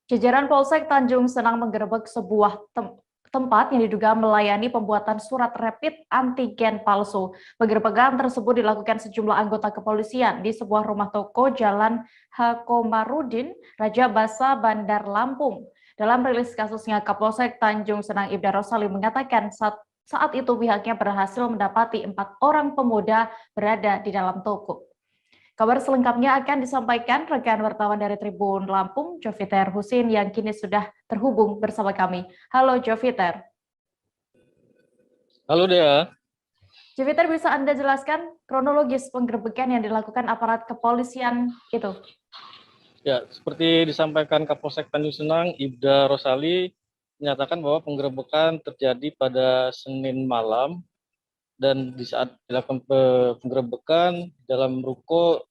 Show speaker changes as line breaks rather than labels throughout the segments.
Jajaran Polsek Tanjung Senang menggerebek sebuah tempat yang diduga melayani pembuatan surat rapid antigen palsu. Penggerebekan tersebut dilakukan sejumlah anggota kepolisian di sebuah rumah toko Jalan H. Komarudin, Raja Basa, Bandar Lampung. Dalam rilis kasusnya, Kapolsek Tanjung Senang Ibda Rosali mengatakan saat itu pihaknya berhasil mendapati 4 orang pemuda berada di dalam toko. Kabar selengkapnya akan disampaikan rekan wartawan dari Tribun Lampung, Joviter Husin, yang kini sudah terhubung bersama kami. Halo Joviter.
Halo Dea.
Joviter, bisa Anda jelaskan kronologis penggerebekan yang dilakukan aparat kepolisian itu?
Ya, seperti disampaikan Kapolsek Tanjung Senang, Ibda Rosali menyatakan bahwa penggerebekan terjadi pada Senin malam, dan di saat dilakukan penggerebekan dalam ruko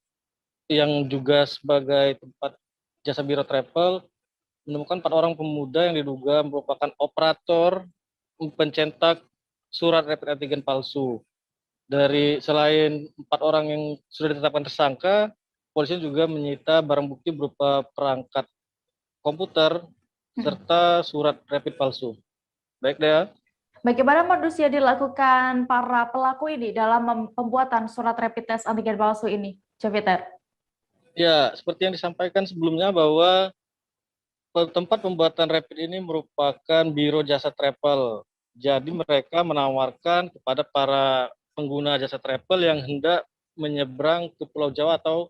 yang juga sebagai tempat jasa biro travel, menemukan 4 orang pemuda yang diduga merupakan operator pencetak surat rapid antigen palsu. Selain 4 orang yang sudah ditetapkan tersangka, polisi juga menyita barang bukti berupa perangkat komputer serta surat rapid palsu. Baik, Dea.
Bagaimana modus yang dilakukan para pelaku ini dalam pembuatan surat rapid test antigen palsu ini, Joviter?
Ya, seperti yang disampaikan sebelumnya bahwa tempat pembuatan rapid ini merupakan biro jasa travel. Jadi mereka menawarkan kepada para pengguna jasa travel yang hendak menyeberang ke Pulau Jawa atau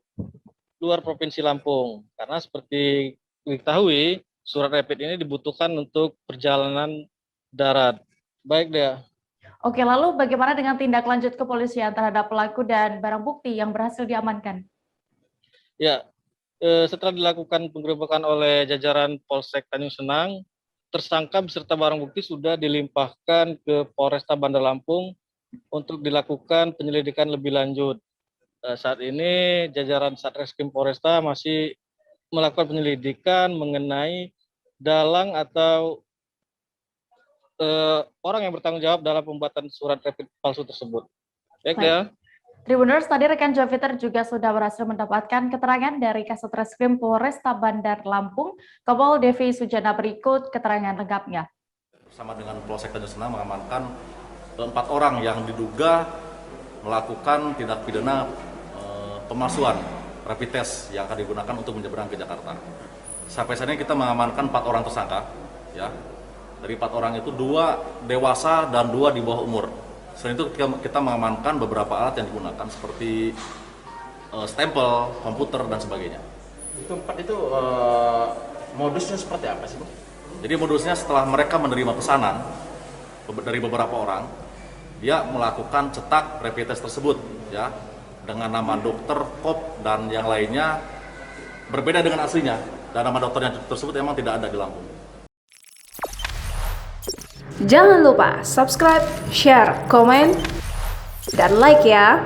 luar Provinsi Lampung. Karena seperti diketahui, surat rapid ini dibutuhkan untuk perjalanan darat. Baik, Dea.
Oke, lalu bagaimana dengan tindak lanjut kepolisian terhadap pelaku dan barang bukti yang berhasil diamankan?
Ya, setelah dilakukan penggerebekan oleh jajaran Polsek Tanjung Senang, tersangka beserta barang bukti sudah dilimpahkan ke Polresta Bandar Lampung untuk dilakukan penyelidikan lebih lanjut. Saat ini jajaran Satreskrim Polresta masih melakukan penyelidikan mengenai dalang atau orang yang bertanggung jawab dalam pembuatan surat rapid palsu tersebut. Baik, ya.
Tribuners, tadi rekan Joviter juga sudah berhasil mendapatkan keterangan dari Kasat Reskrim Polresta Bandar Lampung, Kompol Devi Sujana, berikut keterangan lengkapnya.
Bersama dengan Polsek Tanjung Senang mengamankan 4 orang yang diduga melakukan tindak pidana pemalsuan rapid test yang akan digunakan untuk menyeberang ke Jakarta. Sampai saat ini kita mengamankan 4 orang tersangka, ya. Dari 4 orang itu 2 dewasa dan 2 di bawah umur. Selain itu kita mengamankan beberapa alat yang digunakan seperti stempel, komputer, dan sebagainya.
Itu 4 itu modusnya seperti apa sih, Bu?
Jadi modusnya setelah mereka menerima pesanan dari beberapa orang, dia melakukan cetak rapid test tersebut, ya, dengan nama dokter, kop, dan yang lainnya berbeda dengan aslinya. Dan nama dokternya tersebut memang tidak ada di Lampung.
Jangan lupa subscribe, share, komen, dan like ya.